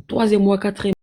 troisième mois, quatrième.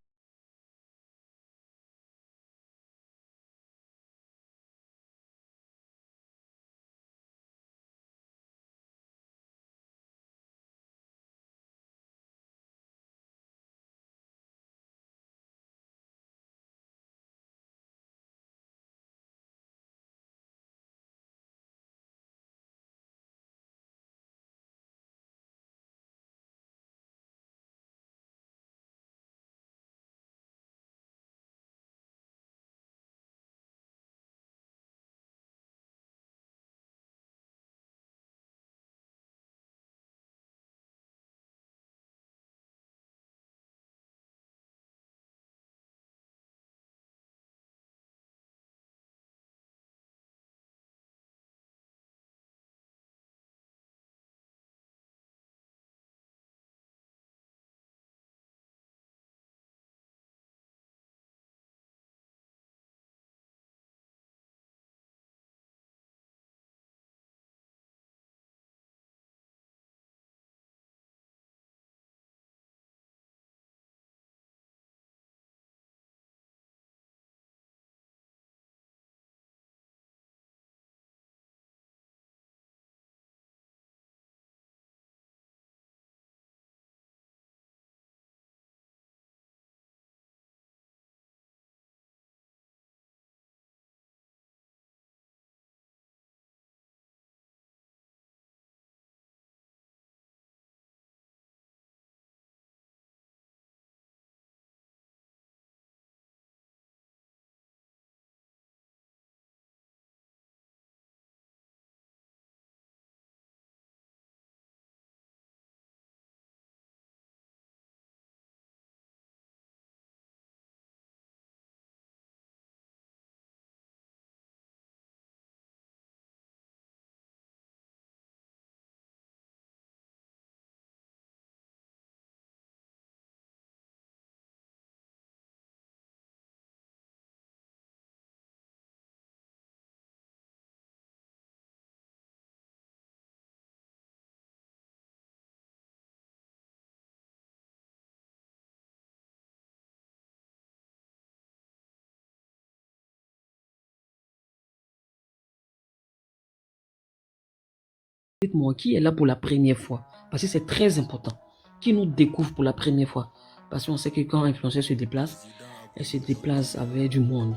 Dites-moi, qui est là pour la première fois? Parce que c'est très important. Qui nous découvre pour la première fois? Parce qu'on sait que quand un influenceur se déplace, elle se déplace avec du monde.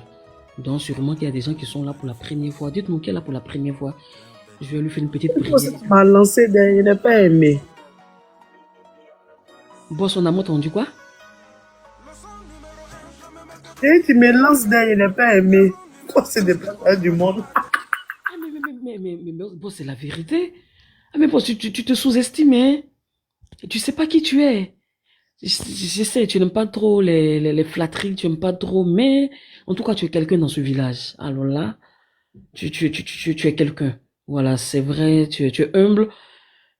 Donc sûrement qu'il y a des gens qui sont là pour la première fois. Dites-moi qui est là pour la première fois. Je vais lui faire une petite Boss, prière. tu m'as lancé derrière, il n'a pas aimé. Boss, on a entendu quoi? Et tu me lances derrière, il n'a pas aimé. Toi, c'est des plats du monde. Ah, mais boss, c'est la vérité. Ah, mais boss, tu te sous-estimes, hein? Tu sais pas qui tu es. Je sais, tu n'aimes pas trop les flatteries, tu n'aimes pas trop, mais en tout cas, tu es quelqu'un dans ce village. Alors là, tu es quelqu'un. Voilà, c'est vrai, tu es humble,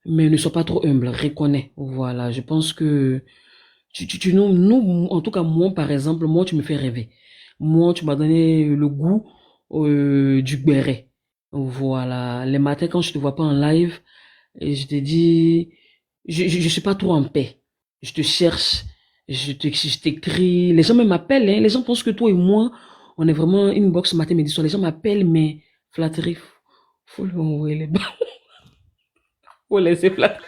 mais ne sois pas trop humble, reconnais. Voilà, je pense que en tout cas, moi, par exemple, moi, tu me fais rêver. Moi, tu m'as donné le goût du béret. Voilà, les matins, quand je te vois pas en live, et je te dis, je suis pas trop en paix. Je te cherche, je t'écris. Les gens même m'appellent, hein. Les gens pensent que toi et moi, on est vraiment une box matin, midi, soir. Les gens m'appellent, mais flatterie, faut lui envoyer les balles. Faut laisser flatterie.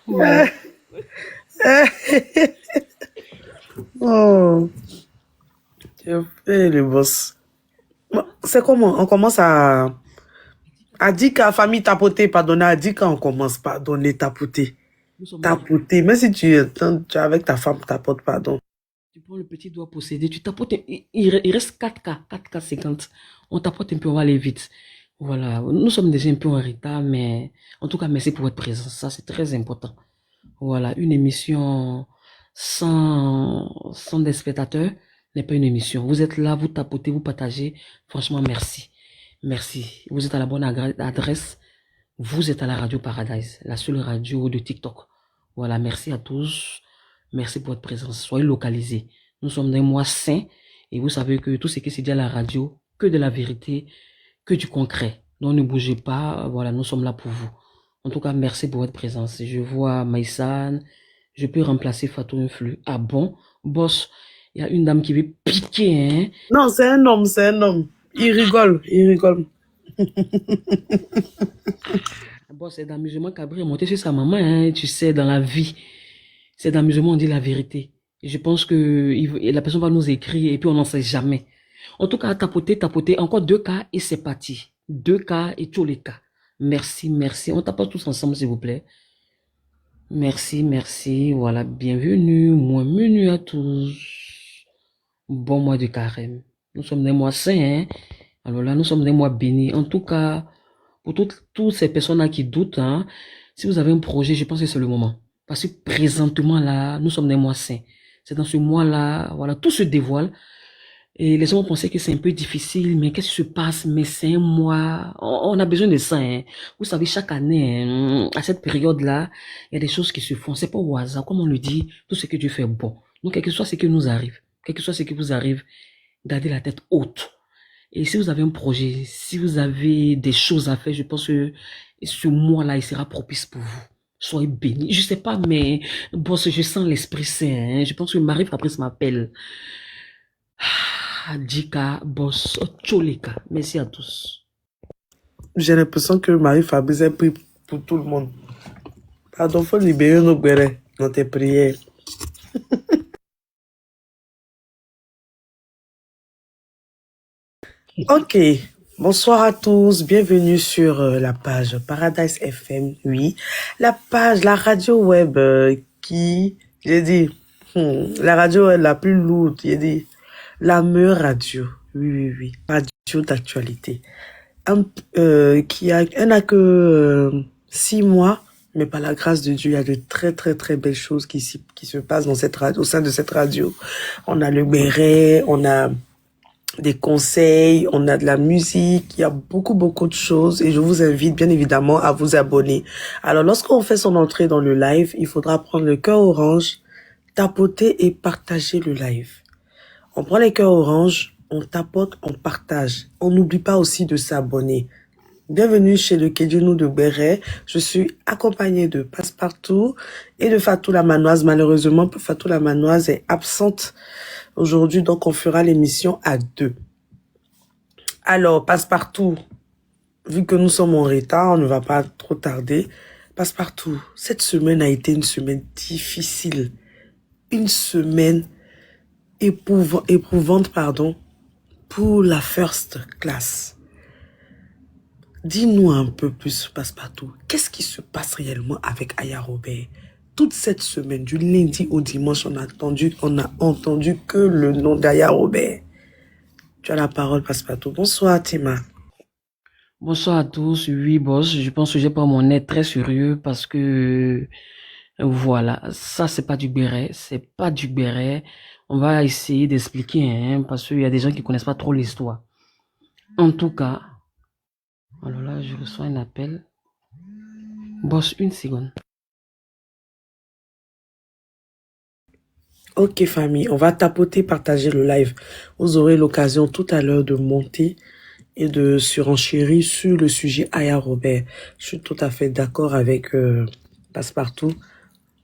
Voilà. Oh, tu as fait le boss. Bon, c'est comment? On commence à dire qu'à famille tapoter, pardonner, à dire qu'on commence pardonner, tapoter. Nous sommes là. Tapoter. Mais si tu es avec ta femme, tapote, pardon. Tu prends le petit doigt possédé, tu tapotes, il reste 4K 50. On tapote un peu, on va aller vite. Voilà. Nous sommes déjà un peu en retard, mais en tout cas, merci pour votre présence. Ça, c'est très important. Voilà. Une émission sans des spectateurs n'est pas une émission. Vous êtes là, vous tapotez, vous partagez. Franchement, merci. Merci. Vous êtes à la bonne adresse. Vous êtes à la radio Paradise, la seule radio de TikTok. Voilà. Merci à tous. Merci pour votre présence. Soyez localisés. Nous sommes dans un mois saint et vous savez que tout ce qui se dit à la radio, que de la vérité, que du concret. Donc ne bougez pas. Voilà, nous sommes là pour vous. En tout cas, merci pour votre présence. Je vois Maïsan, je peux remplacer Fatou Influx. Ah bon? Boss, il y a une dame qui veut piquer, hein? Non, c'est un homme, c'est un homme. Il rigole, il rigole. Boss, c'est d'amusement Cabri est monté sur sa maman, hein? Tu sais, dans la vie, c'est d'amusement, on dit la vérité. Et je pense que la personne va nous écrire et puis on n'en sait jamais. En tout cas, tapoter, tapoter, encore 2 cas et c'est parti. 2 cas et tous les cas. Merci, merci. On tapote tous ensemble, s'il vous plaît. Merci, merci. Voilà, bienvenue, menu à tous. Bon mois de carême. Nous sommes des mois saints, hein. Alors là, nous sommes des mois bénis. En tout cas, pour toutes ces personnes-là qui doutent, hein, si vous avez un projet, je pense que c'est le moment. Parce que présentement, là, nous sommes des mois saints. C'est dans ce mois-là, voilà, tout se dévoile. Et les gens pensaient que c'est un peu difficile, mais qu'est-ce qui se passe? Mais c'est un mois, on a besoin de ça, hein. Vous savez, chaque année, hein, à cette période-là, il y a des choses qui se font. C'est pas au hasard, comme on le dit, tout ce que Dieu fait est bon. Donc, quel que soit ce qui nous arrive, quel que soit ce qui vous arrive, gardez la tête haute. Et si vous avez un projet, si vous avez des choses à faire, je pense que ce mois-là, il sera propice pour vous. Soyez bénis. Je sais pas, mais bon, je sens l'Esprit Saint, hein. Je pense que Marie-Fabrice m'appelle. Dika, boss, Tcholeka. Merci à tous. J'ai l'impression que Marie-Fabrice est pris pour tout le monde. Pardon, faut libérer nos bérets dans tes prières. Ok, bonsoir à tous, bienvenue sur la page Paradise FM, oui, la page, la radio web qui, j'ai dit, la radio est la plus lourde, j'ai dit, la meilleure radio, oui, radio d'actualité, qui a, elle n'a que 6 mois, mais par la grâce de Dieu, il y a de très très très belles choses qui se passent dans cette radio, au sein de cette radio. On a le béret, on a des conseils, on a de la musique, il y a beaucoup de choses et je vous invite bien évidemment à vous abonner. Alors lorsqu'on fait son entrée dans le live, il faudra prendre le cœur orange, tapoter et partager le live. On prend les cœurs orange, on tapote, on partage. On n'oublie pas aussi de s'abonner. Bienvenue chez le Kedjounou de Béret. Je suis accompagnée de Passepartout et de Fatou la Manoise. Malheureusement, Fatou la Manoise est absente aujourd'hui, donc on fera l'émission à 2. Alors, Passepartout, vu que nous sommes en retard, on ne va pas trop tarder. Passepartout, cette semaine a été une semaine difficile. Une semaine éprouvante, pour la first class. Dis-nous un peu plus, Passepartout, qu'est-ce qui se passe réellement avec Aya Robert? Toute cette semaine, du lundi au dimanche, on a entendu que le nom d'Aya Robert. Tu as la parole, Passepartout. Bonsoir, Tima. Bonsoir à tous. Oui, boss, je pense que j'ai pas mon nez très sérieux parce que, voilà, ça c'est pas du béret, c'est pas du béret. On va essayer d'expliquer, hein, parce qu'il y a des gens qui connaissent pas trop l'histoire. En tout cas, alors là, je reçois un appel. Boss, une seconde. Ok, famille, on va tapoter, partager le live. Vous aurez l'occasion tout à l'heure de monter et de surenchérir sur le sujet Aya Robert. Je suis tout à fait d'accord avec Passepartout.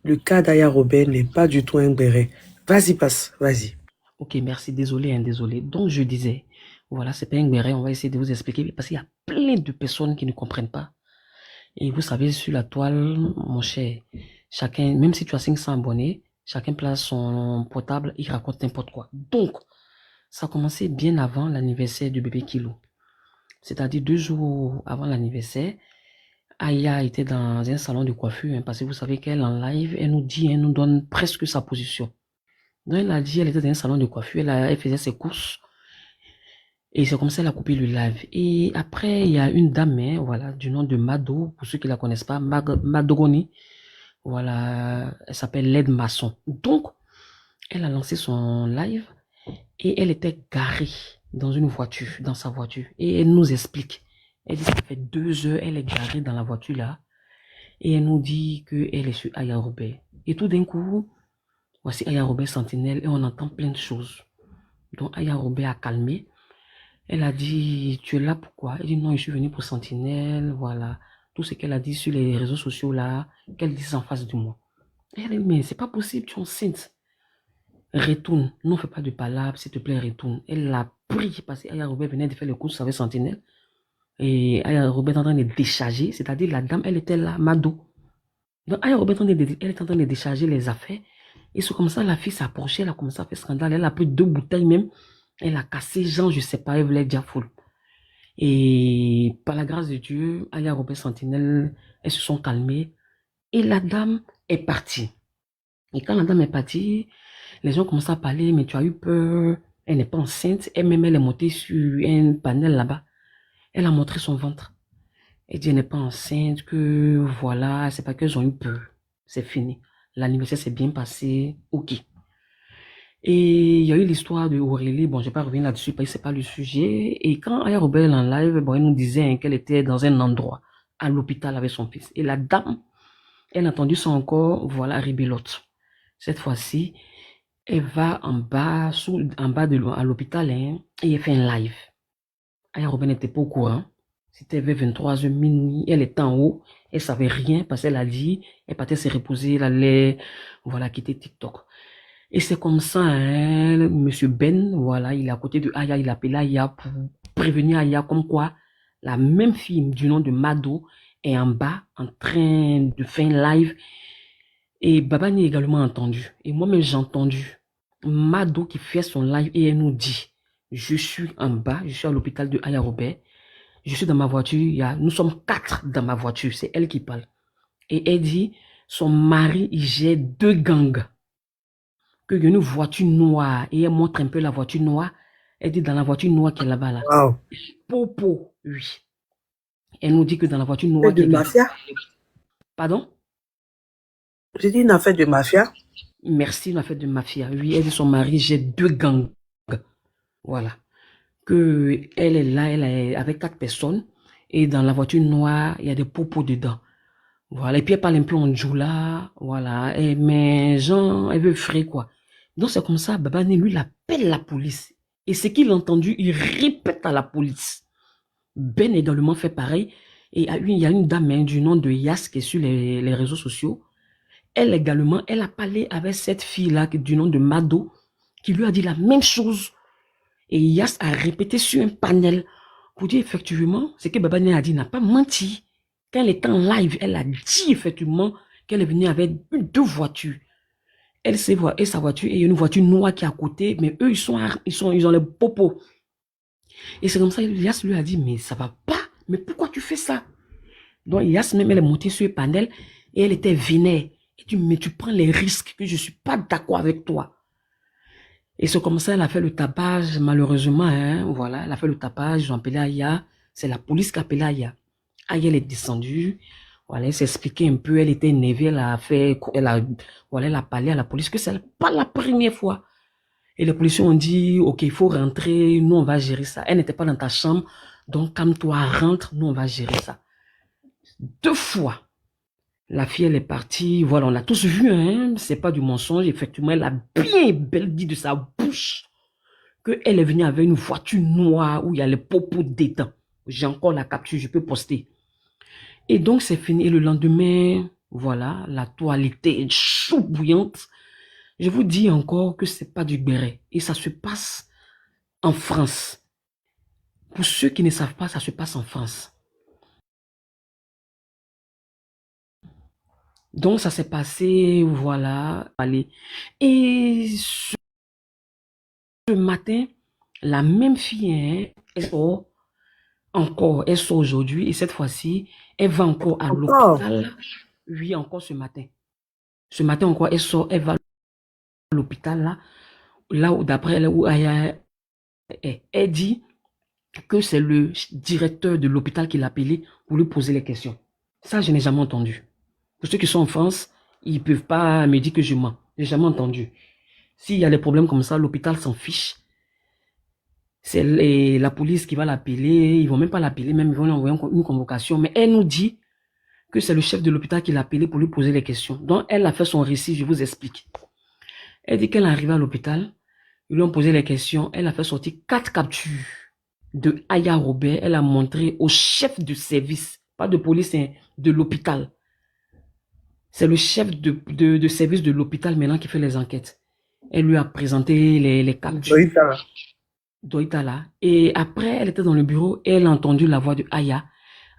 Le cas d'Aya Robert n'est pas du tout un béret. Vas-y, Passe, vas-y. Ok, merci, désolé, désolé. Donc, je disais, voilà, c'est pas un béret, on va essayer de vous expliquer parce qu'il y a plein de personnes qui ne comprennent pas. Et vous savez, sur la toile, mon cher, chacun, même si tu as 500 abonnés, chacun place son portable, il raconte n'importe quoi. Donc, ça a commencé bien avant l'anniversaire du bébé Kilo. C'est-à-dire 2 jours avant l'anniversaire, Aya était dans un salon de coiffure, hein, parce que vous savez qu'elle en live, elle nous dit, elle nous donne presque sa position. Donc elle a dit, elle était dans un salon de coiffure, elle faisait ses courses, et c'est comme ça qu'elle a coupé le live. Et après, il y a une dame, hein, voilà, du nom de Mado, pour ceux qui la connaissent pas, Madogoni, voilà, elle s'appelle Led Masson. Donc, elle a lancé son live, et elle était garée dans une voiture, dans sa voiture. Et elle nous explique. Elle dit que ça fait 2 heures, elle est garée dans la voiture là. Et elle nous dit qu'elle est sur Aya Robert. Et tout d'un coup, voici Aya Robert Sentinelle et on entend plein de choses. Donc Aya Robert a calmé. Elle a dit, tu es là pourquoi? Elle dit non, je suis venue pour Sentinelle, voilà. tout ce qu'elle a dit sur les réseaux sociaux là, qu'elle dise en face de moi. Et elle dit, mais c'est pas possible, tu es enceinte. Retourne, ne fais pas de palabres, s'il te plaît, retourne. Elle l'a pris parce qu'Aya Robert venait de faire le courses avec Sentinelle. Et Aya Robert est en train de décharger, c'est-à-dire la dame, elle était là, Mado. Donc Aya Robert, elle est en train de décharger les affaires. Et c'est comme ça, la fille s'approchait, elle a commencé à faire scandale. Elle a pris 2 bouteilles même. Elle a cassé Jean, je sais pas, elle voulait dire foule. Et par la grâce de Dieu, Aya Robert Sentinelle, elles se sont calmées. Et la dame est partie. Et quand la dame est partie, les gens commencent à parler, mais tu as eu peur, elle n'est pas enceinte. Elle-même, elle est montée sur un panel là-bas. Elle a montré son ventre. Elle dit, elle n'est pas enceinte, que voilà, c'est pas qu'elles ont eu peur. C'est fini. L'anniversaire s'est bien passé, ok. Et il y a eu l'histoire de Aurélie, bon, je vais pas revenir là-dessus parce que c'est pas le sujet. Et quand Aya Robert en live, bon, elle nous disait hein, qu'elle était dans un endroit, à l'hôpital avec son fils. Et la dame, elle a entendu ça encore, voilà, ribelote. Cette fois-ci, elle va en bas, à l'hôpital, hein, et elle fait un live. Aya Robert n'était pas au courant. C'était vers 23h minuit. Elle était en haut. Elle savait rien parce qu'elle a dit, elle partait se reposer, elle allait, voilà, quitter TikTok. Et c'est comme ça, hein, Monsieur Ben, voilà, il est à côté de Aya, il appelle Aya pour prévenir Aya comme quoi la même fille du nom de Mado est en bas en train de faire un live. Et Babani a également entendu. Et moi-même, j'ai entendu Mado qui fait son live et elle nous dit, je suis en bas, je suis à l'hôpital de Aya Robert, je suis dans ma voiture, nous sommes 4 dans ma voiture, c'est elle qui parle. Et elle dit, son mari, il gère 2 gangs. Qu'il y a une voiture noire, et elle montre un peu la voiture noire. Elle dit dans la voiture noire qui est là-bas, là. Wow. Popo, oui. Elle nous dit que dans la voiture noire C'est qui est de mafia? Pardon? J'ai dit une affaire de mafia. Merci, une affaire de mafia. Oui, elle dit son mari, j'ai 2 gangs. Voilà. Que elle est là, elle est avec 4 personnes. Et dans la voiture noire, il y a des popos dedans. Voilà. Et puis elle parle un peu en djoula. Voilà. Et, mais Jean, elle veut frais, quoi. Donc c'est comme ça, Babani, lui, il appelle la police. Et ce qu'il a entendu, il répète à la police. Ben également fait pareil. Et il y a une dame hein, du nom de Yas qui est sur les réseaux sociaux. Elle également, elle a parlé avec cette fille-là du nom de Mado, qui lui a dit la même chose. Et Yas a répété sur un panel pour dire effectivement, ce que Babani a dit n'a pas menti. Quand elle était en live, elle a dit effectivement qu'elle est venue avec 2 voitures. Elle et sa voiture et une voiture noire qui est à côté, mais eux, ils ont les popos. Et c'est comme ça, Yas lui a dit, mais ça va pas, mais pourquoi tu fais ça? Donc Yas même, elle est montée sur le panel et elle était vénère. Et tu, mais tu prends les risques que je suis pas d'accord avec toi. Et c'est comme ça, elle a fait le tapage, malheureusement, hein, voilà, elle a fait le tapage, ils ont appelé Aya, c'est la police qui a appelé Aya. Aya, elle est descendue, voilà, elle s'est expliquée un peu, elle était énervée, elle a parlé à la police que c'est pas la première fois. Et les policiers ont dit, ok, il faut rentrer, nous on va gérer ça. Elle n'était pas dans ta chambre, donc calme-toi, rentre, nous on va gérer ça. 2 fois. La fille, elle est partie, voilà, on l'a tous vu, hein, c'est pas du mensonge, effectivement, elle a bien belle dit de sa bouche qu'elle est venue avec une voiture noire où il y a les popos dedans. J'ai encore la capture, je peux poster. Et donc, c'est fini. Et le lendemain, voilà, la toile était chou bouillante. Je vous dis encore que c'est pas du béret. Et ça se passe en France. Pour ceux qui ne savent pas, ça se passe en France. Donc, ça s'est passé, voilà, allez. Et ce matin, la même fille, hein, elle sort encore, elle sort aujourd'hui, et cette fois-ci, elle va encore à l'hôpital. Oui, encore ce matin. Ce matin encore, elle sort, elle va à l'hôpital, là où, d'après elle, où elle dit que c'est le directeur de l'hôpital qui l'a appelé pour lui poser les questions. Ça, je n'ai jamais entendu. Pour ceux qui sont en France, ils ne peuvent pas me dire que je mens. Je n'ai jamais entendu. S'il y a des problèmes comme ça, l'hôpital s'en fiche. C'est la police qui va l'appeler. Ils ne vont même pas l'appeler, même ils vont lui envoyer une convocation. Mais elle nous dit que c'est le chef de l'hôpital qui l'a appelé pour lui poser les questions. Donc, elle a fait son récit, je vous explique. Elle dit qu'elle est arrivée à l'hôpital. Ils lui ont posé les questions. Elle a fait sortir 4 captures de Aya Robert. Elle a montré au chef de service pas de police, hein, de l'hôpital. C'est le chef de service de l'hôpital maintenant qui fait les enquêtes. Elle lui a présenté les captures d'Oïtala. Et après, elle était dans le bureau et elle a entendu la voix de Aya.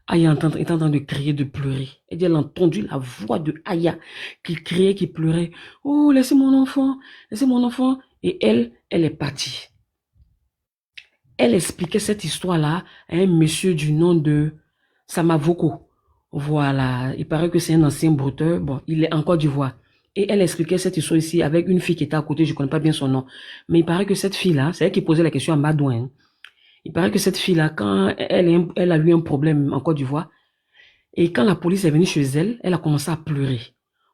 Aya était en train de crier, de pleurer. Elle dit, elle a entendu la voix de Aya qui criait, qui pleurait. Oh, laissez mon enfant, laissez mon enfant. Et elle est partie. Elle expliquait cette histoire-là à un monsieur du nom de Samavoko. Voilà. Il paraît que c'est un ancien brouteur. Bon, il est en Côte d'Ivoire. Et elle expliquait cette histoire ici avec une fille qui était à côté. Je ne connais pas bien son nom. Mais il paraît que cette fille-là, c'est elle qui posait la question à Madouin. Il paraît que cette fille-là, quand elle a eu un problème en Côte d'Ivoire, et quand la police est venue chez elle, elle a commencé à pleurer.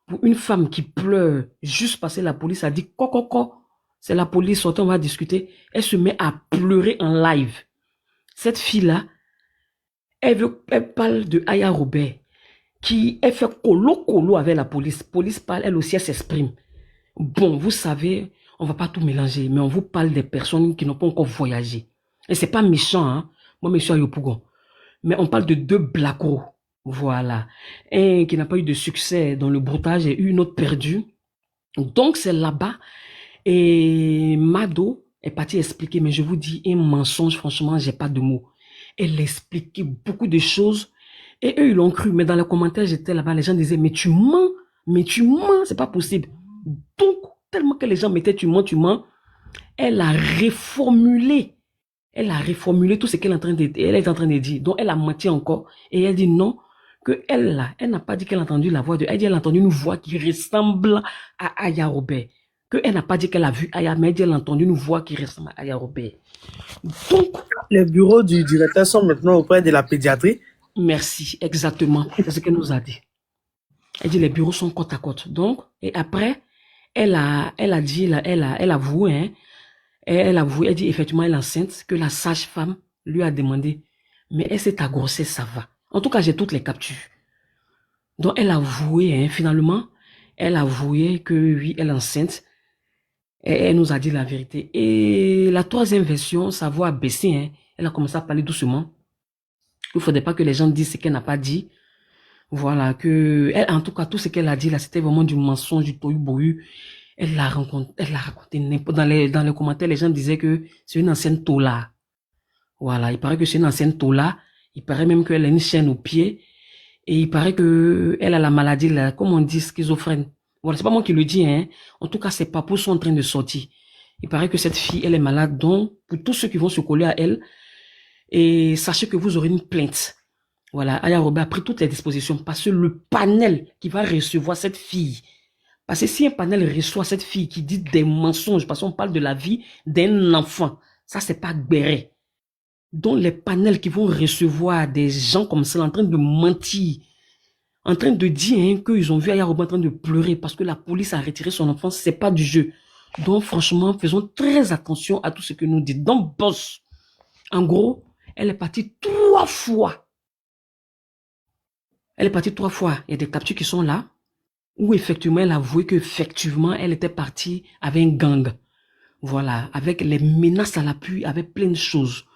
Pour une femme qui pleure juste parce que la police a dit « Coco, c'est la police, sortez, on va discuter », elle se met à pleurer en live. Cette fille-là, elle parle de Aya Robert, elle fait colo avec la police. Police parle, elle aussi, elle s'exprime. Bon, vous savez, on va pas tout mélanger, mais on vous parle des personnes qui n'ont pas encore voyagé. Et c'est pas méchant, hein. Moi, je suis à Yopougon. Mais on parle de 2 blacos. Voilà. Un qui n'a pas eu de succès dans le broutage et une autre perdue. Donc, c'est là-bas. Et Mado est partie expliquer, mais je vous dis, un mensonge, franchement, j'ai pas de mots. Elle expliquait beaucoup de choses. Et eux, ils l'ont cru. Mais dans les commentaires, j'étais là-bas, les gens disaient, mais tu mens, c'est pas possible. Donc, tellement que les gens mettaient, tu mens, elle a reformulé. Elle a reformulé tout ce qu'elle est en train de dire. Donc, elle a menti encore. Et elle dit non, que elle n'a pas dit qu'elle a entendu la voix de, elle dit elle a entendu une voix qui ressemble à Aya Robert. Que elle n'a pas dit qu'elle a vu Aya, mais elle dit elle a entendu une voix qui ressemble à Aya Robert. Donc, les bureaux du directeur sont maintenant auprès de la pédiatrie. Merci, exactement. C'est ce qu'elle nous a dit. Elle dit les bureaux sont côte à côte. Donc, et après, elle a avoué, hein, elle dit effectivement, elle est enceinte, que la sage-femme lui a demandé, mais est-ce que ta grossesse, ça va? En tout cas, j'ai toutes les captures. Donc, elle a avoué, hein, finalement, elle a avoué que oui, elle est enceinte. Et elle nous a dit la vérité. Et la troisième version, sa voix a baissé, hein. Elle a commencé à parler doucement. Il ne faudrait pas que les gens disent ce qu'elle n'a pas dit. Voilà, en tout cas, tout ce qu'elle a dit là, c'était vraiment du mensonge, du tohu-bohu. Elle l'a raconté n'importe. Dans les commentaires, les gens disaient que c'est une ancienne tola. Voilà, il paraît que c'est une ancienne tola. Il paraît même qu'elle a une chaîne au pied. Et il paraît que elle a la maladie, là, comme on dit, schizophrène. Voilà, c'est pas moi qui le dis, hein. En tout cas, ses papous sont en train de sortir. Il paraît que cette fille, elle est malade. Donc, pour tous ceux qui vont se coller à elle, et sachez que vous aurez une plainte. Voilà, Aya Robert a pris toutes les dispositions parce que le panel qui va recevoir cette fille, parce que si un panel reçoit cette fille qui dit des mensonges, parce qu'on parle de la vie d'un enfant, ça c'est pas béret. Donc les panels qui vont recevoir des gens comme ça en train de mentir, en train de dire hein, qu'ils ont vu Aya Robert en train de pleurer parce que la police a retiré son enfant, c'est pas du jeu. Donc franchement, faisons très attention à tout ce que nous dit. Donc boss, en gros, elle est partie 3 fois. Elle est partie 3 fois. Il y a des captures qui sont là, où effectivement, elle a avoué qu'effectivement, elle était partie avec un gang. Voilà, avec les menaces à l'appui, avec plein de choses.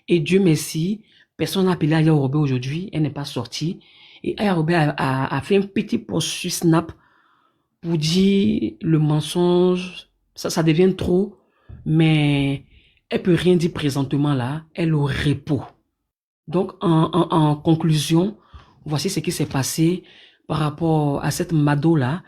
Et Dieu merci, personne n'a appelé Aya Robert aujourd'hui, elle n'est pas sortie. Et Aya Robert a fait un petit post sur Snap pour dire le mensonge, ça devient trop, mais elle peut rien dire présentement là, elle est au repos. Donc, en conclusion, voici ce qui s'est passé par rapport à cette Mado-là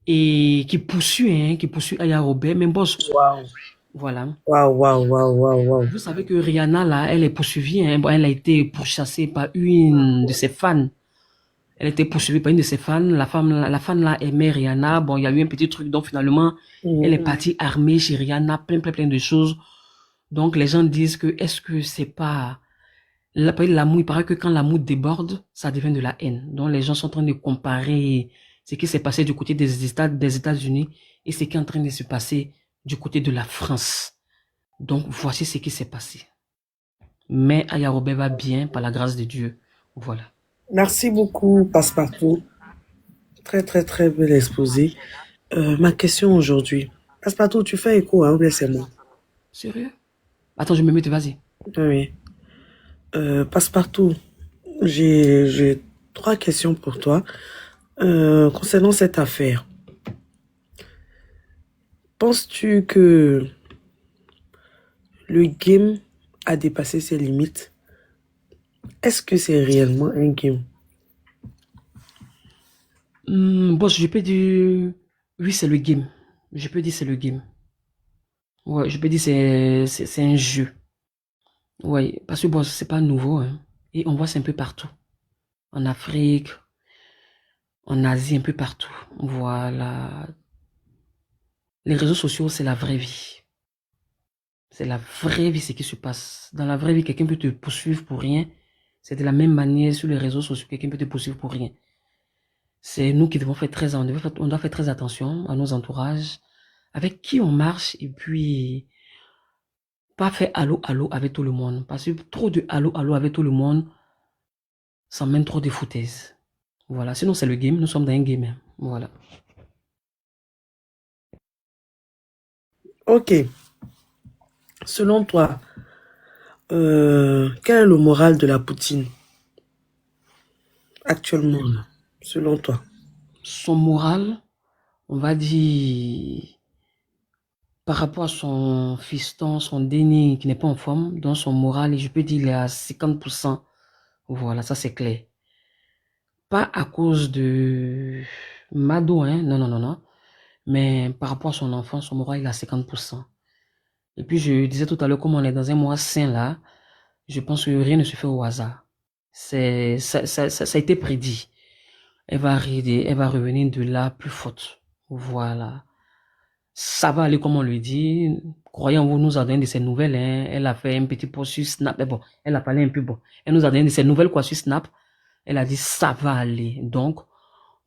et qui poursuit Aya Robert. Mais boss, Waouh. voilà. Waouh. Vous savez que Rihanna, là, elle est poursuivie. Hein. Bon, elle a été pourchassée par une de ses fans. Elle a été poursuivie par une de ses fans. La fan là aimait Rihanna. Bon, il y a eu un petit truc. Donc, finalement, elle est partie armée chez Rihanna. Plein de choses. Donc, les gens disent que est-ce que c'est pas... L'amour, il paraît que quand l'amour déborde, ça devient de la haine. Donc les gens sont en train de comparer ce qui s'est passé du côté des États-Unis et ce qui est en train de se passer du côté de la France. Donc voici ce qui s'est passé. Mais Aya Robert va bien par la grâce de Dieu. Voilà. Merci beaucoup, Passepartout. Très bel exposé. Ma question aujourd'hui. Passepartout, tu fais écho, hein, ou bien c'est moi? Sérieux? Attends, je me mets, vas-y. Oui. Passepartout, J'ai trois questions pour toi. Concernant cette affaire, penses-tu que le game a dépassé ses limites? Est-ce que c'est réellement un game? Boss, je peux dire, oui, c'est le game. Je peux dire c'est le game. Ouais, je peux dire c'est un jeu. Ouais, parce que boss, c'est pas nouveau, hein. Et on voit ça un peu partout. En Afrique, en Asie, un peu partout. Voilà. Les réseaux sociaux, c'est la vraie vie. C'est la vraie vie, ce qui se passe. Dans la vraie vie, quelqu'un peut te poursuivre pour rien. C'est de la même manière sur les réseaux sociaux, quelqu'un peut te poursuivre pour rien. C'est nous qui devons faire on doit faire très attention à nos entourages, avec qui on marche, et puis pas faire allô allô avec tout le monde. Parce que trop de allô allô avec tout le monde, ça mène trop de foutaises. Voilà. Sinon, c'est le game. Nous sommes dans un game, hein. Voilà. Ok. Selon toi, quel est le moral de la Poutine actuellement, là, selon toi? Son moral, on va dire, par rapport à son fiston, son déni qui n'est pas en forme, dans son moral, je peux dire il est à 50%. Voilà, ça c'est clair. Pas à cause de Mado, hein, non, non, non, non. Mais par rapport à son enfant, son moral, il est à 50%. Et puis je disais tout à l'heure, comme on est dans un mois sain là, je pense que rien ne se fait au hasard. Ça a été prédit. Elle va revenir de là plus forte. Voilà. Ça va aller comme on lui dit. Croyons-vous, nous a donné de ses nouvelles, hein. Elle a fait un petit post sur Snap. Mais bon, elle a parlé un peu bon. Elle nous a donné de ses nouvelles quoi sur Snap. Elle a dit ça va aller. Donc,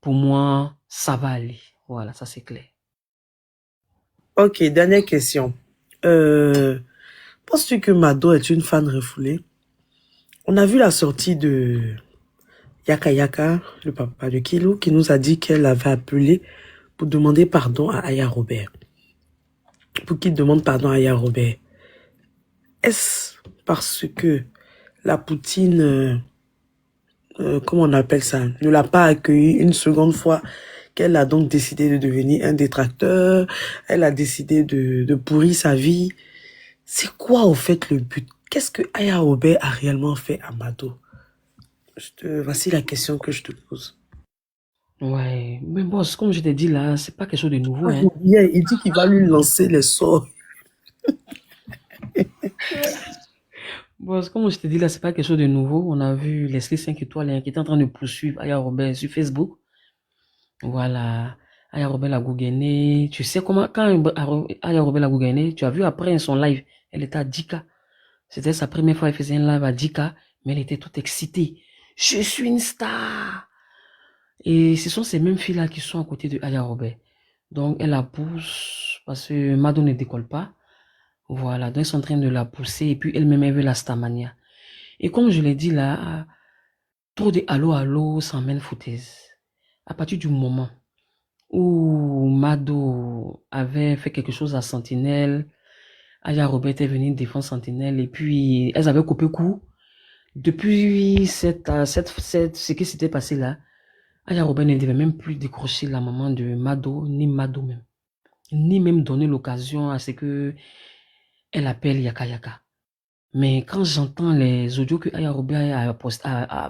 pour moi, ça va aller. Voilà, ça c'est clair. Ok, dernière question. Euh, Penses-tu que Mado est une fan refoulée? On a vu la sortie de Yaka Yaka, le papa de Kilo, qui nous a dit qu'elle avait appelé pour demander pardon à Aya Robert. Pour qu'il demande pardon à Aya Robert. Est-ce parce que la Poutine, comment on appelle ça, ne l'a pas accueilli une seconde fois, qu'elle a donc décidé de devenir un détracteur, elle a décidé de pourrir sa vie? C'est quoi au fait le but? Qu'est-ce que Aya Robert a réellement fait à Mado? Voici la question que je te pose. Ouais, mais bon, comme je t'ai dit là, c'est pas quelque chose de nouveau, Ah, hein. il dit qu'il va lui lancer les sorts. Bon, comme je t'ai dit là, c'est pas quelque chose de nouveau. On a vu Leslie 5 étoiles hein, qui était en train de poursuivre Aya Robert sur Facebook. Voilà. Aya Robert l'a gougainé. Tu sais comment, quand Aya Robert l'a gougainé, tu as vu après son live, elle était à 10K. C'était sa première fois, elle faisait un live à 10K, mais elle était toute excitée. Je suis une star! Et ce sont ces mêmes filles-là qui sont à côté de Aya Robert. Donc, elle la pousse parce que Mado ne décolle pas. Voilà. Donc, ils sont en train de la pousser et puis elle-même, elle veut la starmania. Et comme je l'ai dit là, trop de allô allô s'emmène foutaise. À partir du moment où Mado avait fait quelque chose à Sentinelle, Aya Robert est venue défendre Sentinelle et puis elles avaient coupé court. Depuis ce qui s'était passé là, Aya Robert ne devait même plus décrocher la maman de Mado, ni Mado même. Ni même donner l'occasion à ce que elle appelle Yaka Yaka. Mais quand j'entends les audios que Aya Robert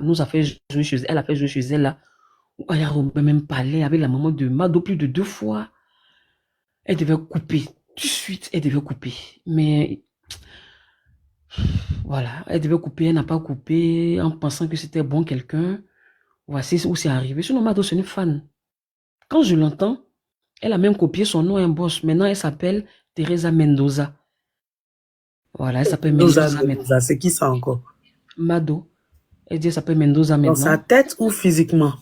nous a fait jouer chez elle, elle a fait jouer chez elle là, où Aya Robert même parlait avec la maman de Mado plus de 2 fois, elle devait couper. Tout de suite, elle devait couper. Mais voilà, elle devait couper, elle n'a pas coupé en pensant que c'était bon quelqu'un. Voici où c'est arrivé. Sinon, Mado, c'est une fan. Quand je l'entends, elle a même copié son nom, un boss. Maintenant, elle s'appelle Teresa Mendoza. Voilà, elle s'appelle Mendoza, Mendoza maintenant. Mendoza, c'est qui ça encore? Mado. Elle dit elle s'appelle Mendoza Dans sa maintenant. tête ou physiquement?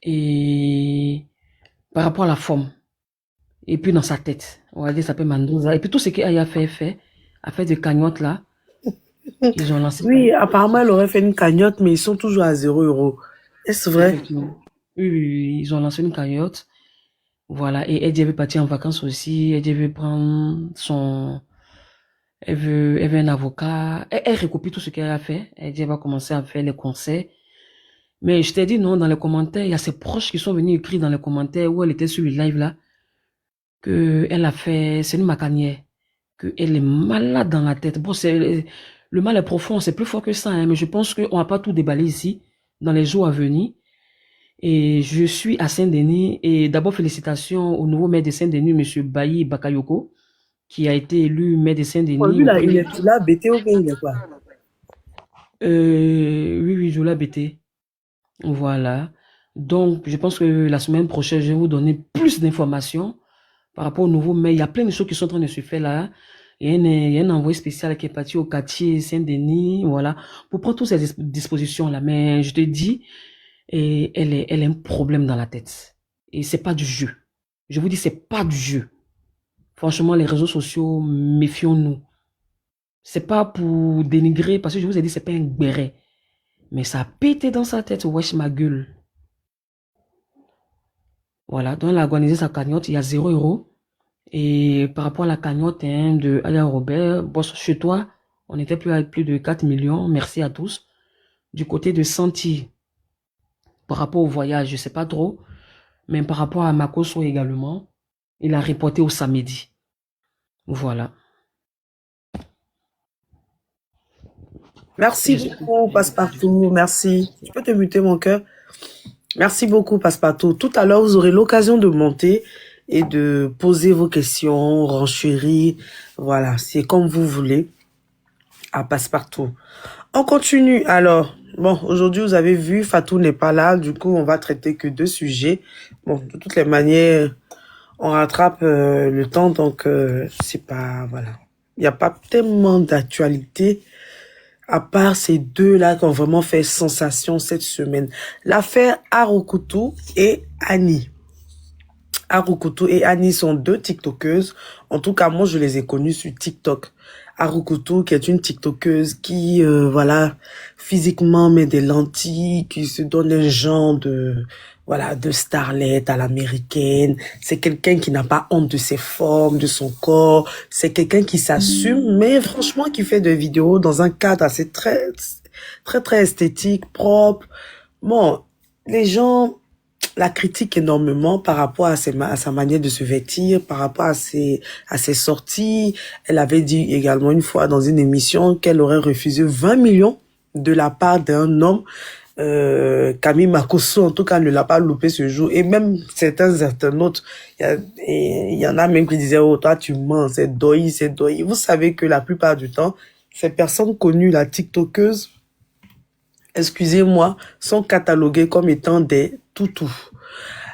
Et par rapport à la forme. Et puis dans sa tête. On va dire elle s'appelle Mendoza. Et puis tout ce qu'elle a fait, a fait de cagnotte là. Ils ont lancé. Oui, apparemment, elle aurait fait une cagnotte, mais ils sont toujours à 0 €. Est-ce vrai? Effectivement. Oui, oui, oui, ils ont lancé une cagnotte. Voilà. Et elle dit elle veut partir en vacances aussi. Elle dit elle veut prendre Elle veut un avocat. Elle recopie tout ce qu'elle a fait. Elle dit, elle va commencer à faire les conseils. Mais je t'ai dit, non, dans les commentaires, il y a ses proches qui sont venus écrire dans les commentaires où elle était sur le live là, que elle a fait, c'est une macanière, que elle est malade dans la tête. Bon, le mal est profond, c'est plus fort que ça, hein, mais je pense qu'on va pas tout déballer ici, dans les jours à venir. Et je suis à Saint-Denis, et d'abord félicitations au nouveau maire de Saint-Denis, monsieur Bayi Bakayoko, qui a été élu maire de Bon, Saint-Denis lui, au là, il premier. est là, bêté ou bien il est quoi? Oui, oui, je l'ai bêté. Voilà. Donc, je pense que la semaine prochaine, je vais vous donner plus d'informations par rapport au nouveau maire. Il y a plein de choses qui sont en train de se faire là. Il y a un envoyé spécial qui est parti au quartier Saint-Denis, voilà, pour prendre toutes ces dispositions-là. Mais je te dis, elle a un problème dans la tête. Et c'est pas du jeu. Je vous dis, c'est pas du jeu. Franchement, les réseaux sociaux, méfions-nous. C'est pas pour dénigrer, parce que je vous ai dit, c'est pas un béret. Mais ça a pété dans sa tête, wesh ma gueule. Voilà, donc elle a organisé sa cagnotte, il y a 0 €. Et par rapport à la cagnotte hein, de Alia Robert, boss, chez toi, on était plus à plus de 4 millions, merci à tous. Du côté de Santi, par rapport au voyage, je sais pas trop, mais par rapport à Makoso également, il a reporté au samedi. Voilà. Merci beaucoup, Passepartout. Merci. Tu peux te muter, mon cœur? Merci beaucoup, Passepartout. Tout à l'heure, vous aurez l'occasion de monter et de poser vos questions, renchérir. Voilà, c'est comme vous voulez à Passepartout. On continue. Alors, bon, aujourd'hui, vous avez vu, Fatou n'est pas là. Du coup, on va traiter que 2 sujets. Bon, de toutes les manières, on rattrape le temps, donc c'est pas... Voilà. Il n'y a pas tellement d'actualité à part ces deux-là qui ont vraiment fait sensation cette semaine. L'affaire Harukutu et Annie. Harukutu et Annie sont 2 TikTokeuses. En tout cas, moi, je les ai connues sur TikTok. Harukutu, qui est une TikTokeuse qui, voilà, physiquement met des lentilles, qui se donne un genre de, voilà, de starlet à l'américaine. C'est quelqu'un qui n'a pas honte de ses formes, de son corps. C'est quelqu'un qui s'assume, mais franchement, qui fait des vidéos dans un cadre assez très esthétique, propre. Bon, les gens la critiquent énormément par rapport à sa manière de se vêtir, par rapport à ses sorties. Elle avait dit également une fois dans une émission qu'elle aurait refusé 20 millions de la part d'un homme. Camille Makosso, en tout cas, ne l'a pas loupé ce jour. Et même certains internautes, il y en a même qui disaient, oh, toi, tu mens, c'est doi, c'est doi. Vous savez que la plupart du temps, ces personnes connues, la TikTokeuse, excusez-moi, sont cataloguées comme étant des toutous.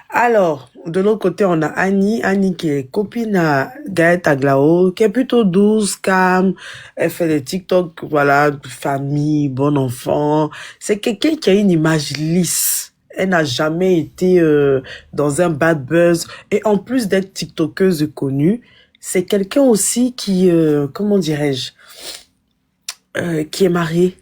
Alors, de l'autre côté, on a Annie qui est copine à Gaëlle Taglao, qui est plutôt douce, calme. Elle fait des TikTok, voilà, de famille, bon enfant. C'est quelqu'un qui a une image lisse. Elle n'a jamais été dans un bad buzz. Et en plus d'être TikTokeuse connue, c'est quelqu'un aussi qui, comment dirais-je, qui est mariée.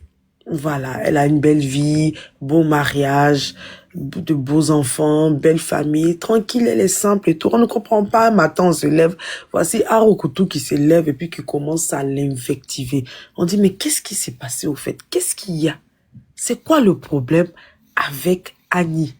Voilà, elle a une belle vie, beau mariage, de beaux enfants, belle famille, tranquille, elle est simple et tout. On ne comprend pas, un matin on se lève, voici Harukutu qui se lève et puis qui commence à l'invectiver. On dit, mais qu'est-ce qui s'est passé au fait? Qu'est-ce qu'il y a? C'est quoi le problème avec Annie?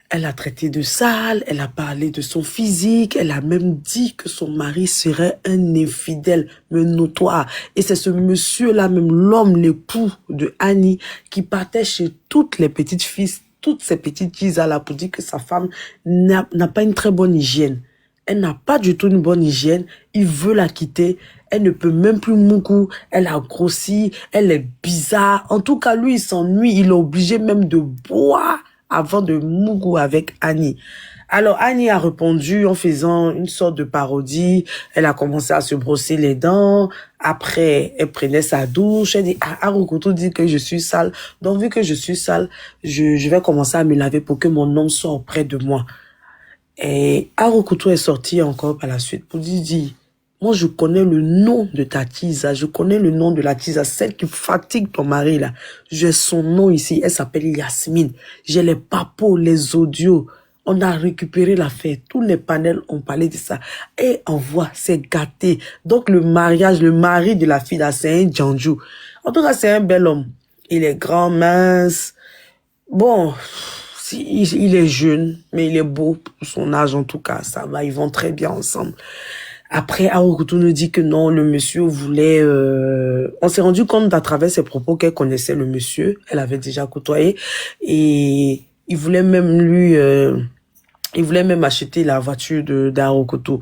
Elle a traité de sale, elle a parlé de son physique, elle a même dit que son mari serait un infidèle, mais notoire. Et c'est ce monsieur-là, même l'homme, l'époux de Annie, qui partait chez toutes les petites filles, toutes ces petites filles-là pour dire que sa femme n'a pas une très bonne hygiène. Elle n'a pas du tout une bonne hygiène, il veut la quitter, elle ne peut même plus moukou, elle a grossi, elle est bizarre. En tout cas, lui, il s'ennuie, il est obligé même de boire avant de mougou avec Annie. Alors, Annie a répondu en faisant une sorte de parodie. Elle a commencé à se brosser les dents. Après, elle prenait sa douche. Elle dit, Harukutu dit que je suis sale. Donc, vu que je suis sale, je vais commencer à me laver pour que mon homme soit auprès de moi. Et Harukutu est sorti encore par la suite pour dire, moi, je connais le nom de ta tisa, je connais le nom de la tisa, celle qui fatigue ton mari, là. J'ai son nom ici, elle s'appelle Yasmine. J'ai les papos, les audios. On a récupéré l'affaire. Tous les panels ont parlé de ça. Et on voit, c'est gâté. Donc, le mariage, le mari de la fille là, c'est un Djanjou. En tout cas, c'est un bel homme. Il est grand, mince. Bon, il est jeune, mais il est beau pour son âge en tout cas. Ça va, ils vont très bien ensemble. Après, Aouroutou nous dit que non, le monsieur voulait... On s'est rendu compte à travers ses propos qu'elle connaissait le monsieur. Elle avait déjà côtoyé. Et il voulait même il voulait même acheter la voiture d'Aouroutou.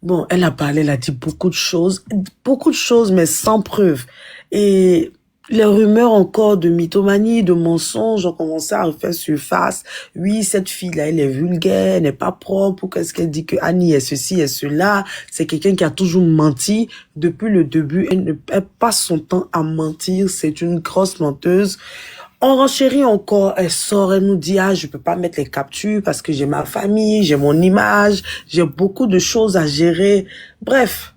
Bon, elle a parlé, elle a dit beaucoup de choses, mais sans preuve. Et les rumeurs encore de mythomanie, de mensonges ont commencé à refaire surface. Oui, cette fille-là, elle est vulgaire, elle n'est pas propre. Qu'est-ce qu'elle dit que Annie est ceci et cela? C'est quelqu'un qui a toujours menti depuis le début. Elle passe son temps à mentir. C'est une grosse menteuse. On renchérit encore, elle sort, elle nous dit, ah, je peux pas mettre les captures parce que j'ai ma famille, j'ai mon image, j'ai beaucoup de choses à gérer. Bref,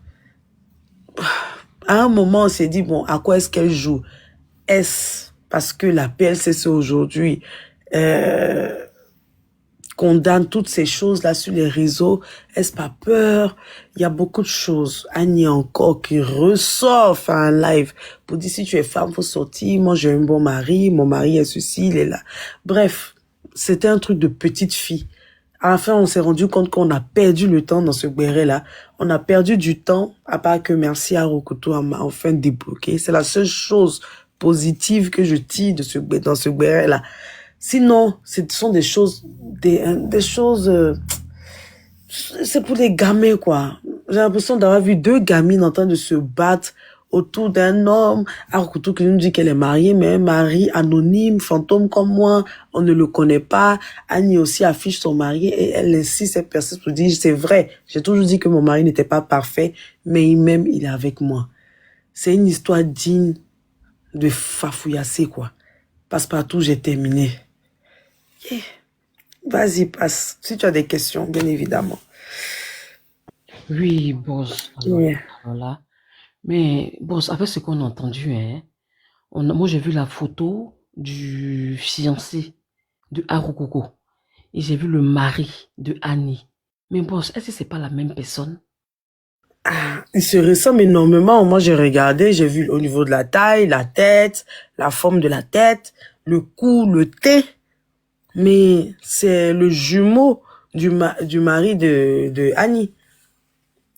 à un moment, on s'est dit, bon, à quoi est-ce qu'elle joue? Est-ce parce que la PLCC aujourd'hui condamne toutes ces choses-là sur les réseaux? Est-ce pas peur? Il y a beaucoup de choses. Annie encore qui ressort faire un live pour dire si tu es femme, faut sortir. Moi, j'ai un bon mari. Mon mari est ceci, il est là. Bref, c'était un truc de petite fille. À la fin, on s'est rendu compte qu'on a perdu le temps dans ce béret-là. On a perdu du temps, à part que merci à Rokoto m'a enfin débloqué. C'est la seule chose positive que je tire dans ce béret-là. Sinon, ce sont des choses, des choses, c'est pour des gamins, quoi. J'ai l'impression d'avoir vu deux gamines en train de se battre autour d'un homme. Arukutu qui nous dit qu'elle est mariée, mais un mari anonyme, fantôme comme moi, on ne le connaît pas. Annie aussi affiche son mari et elle insiste, elle persiste pour dire, c'est vrai, j'ai toujours dit que mon mari n'était pas parfait, mais il m'aime, il est avec moi. C'est une histoire digne de Fafouillassé, quoi. Passe-partout, j'ai terminé. Yeah. Vas-y, passe. Si tu as des questions, bien évidemment. Oui, boss. Alors, Yeah. voilà. Mais, boss, avec ce qu'on a entendu, hein, moi j'ai vu la photo du fiancé de Harukoko et j'ai vu le mari de Annie. Mais boss, est-ce que c'est pas la même personne? Ah, il se ressemble énormément. Moi, j'ai regardé, j'ai vu au niveau de la taille, la tête, la forme de la tête, le cou, le thé. Mais c'est le jumeau du mari de Annie.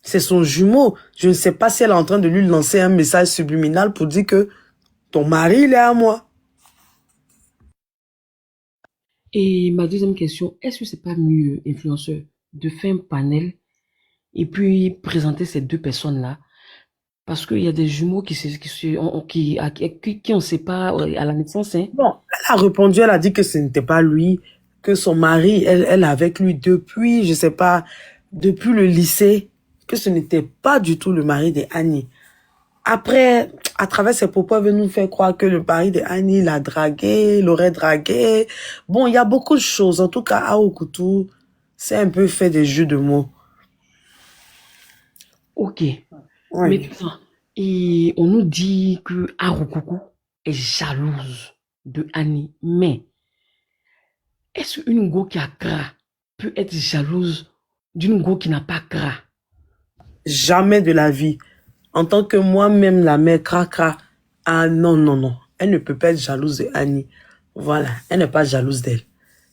C'est son jumeau. Je ne sais pas si elle est en train de lui lancer un message subliminal pour dire que ton mari, il est à moi. Et ma deuxième question, est-ce que c'est pas mieux, influenceur, de faire un panel et puis présenter ces deux personnes-là? Parce qu'il y a des jumeaux qui on sait pas à la naissance, hein. Bon, elle a répondu, elle a dit que ce n'était pas lui, que son mari, elle est avec lui depuis, je sais pas, depuis le lycée, que ce n'était pas du tout le mari de Annie. Après, à travers ses propos, elle veut nous faire croire que le mari de Annie l'a dragué, l'aurait dragué. Bon, il y a beaucoup de choses. En tout cas, Aoukutu, c'est un peu fait des jeux de mots. Ok. Ouais. Maintenant, et on nous dit que Harukoko est jalouse de Annie. Mais est-ce qu'une go qui a gras peut être jalouse d'une go qui n'a pas gras? Jamais de la vie. En tant que moi-même, la mère cracra, ah non, non, non. Elle ne peut pas être jalouse de Annie. Voilà, elle n'est pas jalouse d'elle.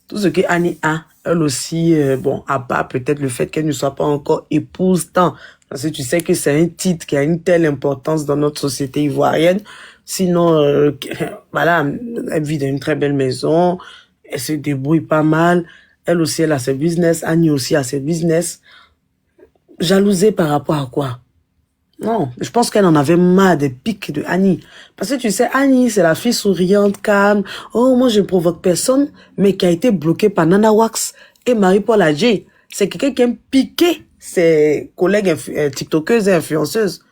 Tout ce que Annie a, elle aussi, bon, à part peut-être le fait qu'elle ne soit pas encore épouse tant. Parce que tu sais que c'est un titre qui a une telle importance dans notre société ivoirienne. Sinon, voilà, elle vit dans une très belle maison. Elle se débrouille pas mal. Elle aussi, elle a ses business. Annie aussi a ses business. Jalousée par rapport à quoi? Non, je pense qu'elle en avait marre des pics de Annie. Parce que tu sais, Annie, c'est la fille souriante, calme. Oh, moi, je ne provoque personne, mais qui a été bloquée par Nana Wax et Marie-Paul Adjé. C'est quelqu'un qui aime piquer ses collègues tiktokeuses et influenceuses.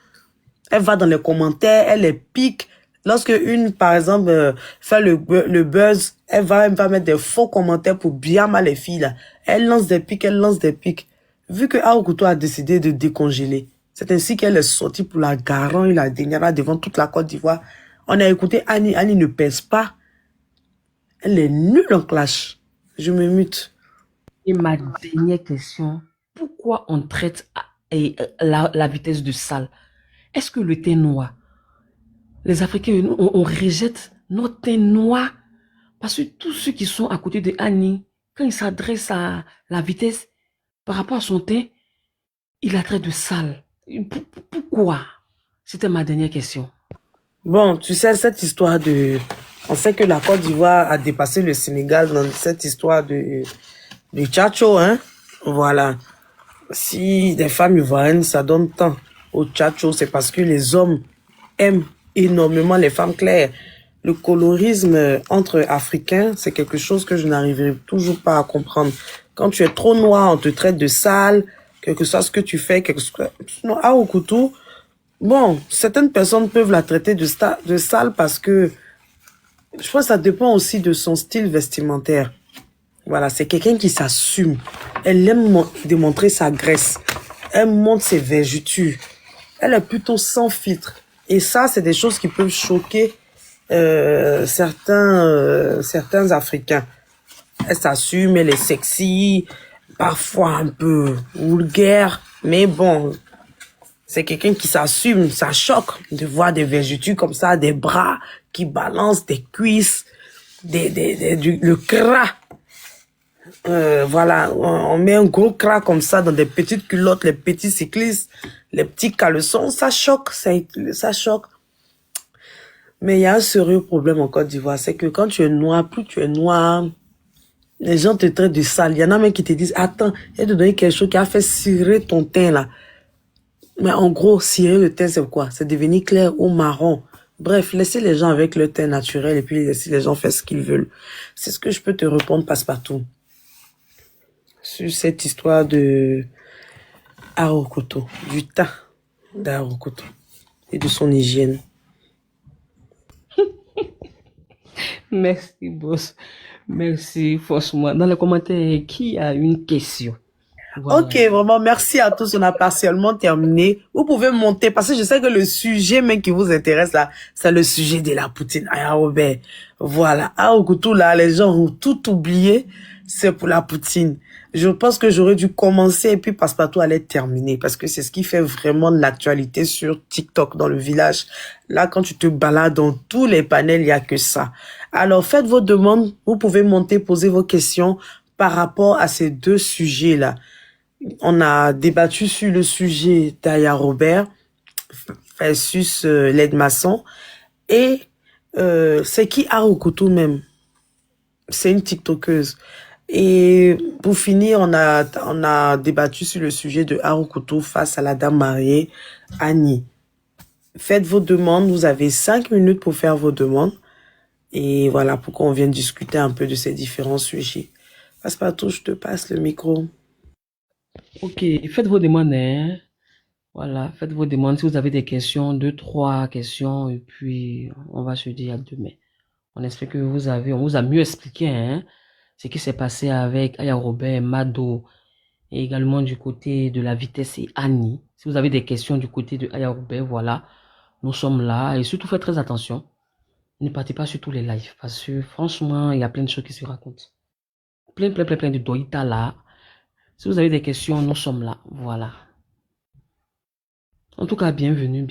Elle va dans les commentaires, elle les pique. Lorsque une, par exemple, fait le buzz, elle va mettre des faux commentaires pour bien mal les filles, là. Elle lance des pics, elle lance des pics. Vu que Aoukuto a décidé de décongeler, c'est ainsi qu'elle est sortie pour la Garonne et la Déniara devant toute la Côte d'Ivoire. On a écouté Annie. Annie ne pèse pas. Elle est nulle en clash. Je me mute. Et ma dernière question, pourquoi on traite la vitesse de sale? Est-ce que le thé noir, les Africains, on rejette notre thé noir parce que tous ceux qui sont à côté de Annie, quand ils s'adressent à la vitesse par rapport à son thé, il la traite de sale. Pourquoi? C'était ma dernière question. Bon, tu sais, cette histoire de... On sait que la Côte d'Ivoire a dépassé le Sénégal dans cette histoire de tchatcho, hein. Voilà. Si des femmes ivoiriennes, ça donne tant au tchatcho, c'est parce que les hommes aiment énormément les femmes claires. Le colorisme entre Africains, c'est quelque chose que je n'arriverai toujours pas à comprendre. Quand tu es trop noir, on te traite de sale, quel que soit ce que tu fais, quelque chose... Sinon, à Okutu, bon, certaines personnes peuvent la traiter de sale parce que je pense que ça dépend aussi de son style vestimentaire. Voilà, c'est quelqu'un qui s'assume. Elle aime démontrer sa graisse. Elle montre ses vergetures. Elle est plutôt sans filtre. Et ça, c'est des choses qui peuvent choquer certains Africains. Elle s'assume, elle est sexy, parfois un peu vulgaire, mais bon, c'est quelqu'un qui s'assume. Ça choque de voir des vergetures comme ça, des bras qui balancent, des cuisses, le cras. Voilà, on met un gros cras comme ça dans des petites culottes, les petits cyclistes, les petits caleçons, ça choque, ça choque. Mais il y a un sérieux problème en Côte d'Ivoire, c'est que quand tu es noir, plus tu es noir, les gens te traitent de sale. Il y en a même qui te disent, attends, il y a de donner quelque chose qui a fait cirer ton teint là. Mais en gros, cirer le teint, c'est quoi? C'est devenir clair ou marron. Bref, laissez les gens avec leur teint naturel et puis laissez les gens faire ce qu'ils veulent. C'est ce que je peux te répondre, Passepartout, sur cette histoire de Arokoto, du teint d'Arokoto et de son hygiène. Merci, boss. Merci, franchement. Dans les commentaires, qui a une question? Voilà. Ok, vraiment, merci à tous. On a partiellement terminé. Vous pouvez monter parce que je sais que le sujet même qui vous intéresse là, c'est le sujet de la poutine. Ah, Robert. Voilà. Ah, au tout là, les gens ont tout oublié. C'est pour la poutine. Je pense que j'aurais dû commencer et puis Passepartout allait terminer parce que c'est ce qui fait vraiment l'actualité sur TikTok dans le village. Là, quand tu te balades dans tous les panels, il n'y a que ça. Alors, faites vos demandes. Vous pouvez monter, poser vos questions par rapport à ces deux sujets-là. On a débattu sur le sujet d'Aya Robert versus Laide Masson. Et c'est qui Arokoto même? C'est une TikTokeuse. Et pour finir, on a débattu sur le sujet de Arokoto face à la dame mariée, Annie. Faites vos demandes. Vous avez 5 minutes pour faire vos demandes. Et voilà, pour qu'on vienne discuter un peu de ces différents sujets. Passepartout, je te passe le micro. Ok, faites vos demandes, hein. Voilà, faites vos demandes. Si vous avez des questions, 2, 3 questions, et puis on va se dire à demain. On espère que on vous a mieux expliqué, hein, ce qui s'est passé avec Aya Robert, Mado, et également du côté de la vitesse et Annie. Si vous avez des questions du côté de Aya Robert, voilà, nous sommes là. Et surtout, faites très attention. Ne partez pas sur tous les lives, parce que franchement, il y a plein de choses qui se racontent. Plein de doïta là. Si vous avez des questions, nous sommes là. Voilà. En tout cas, bienvenue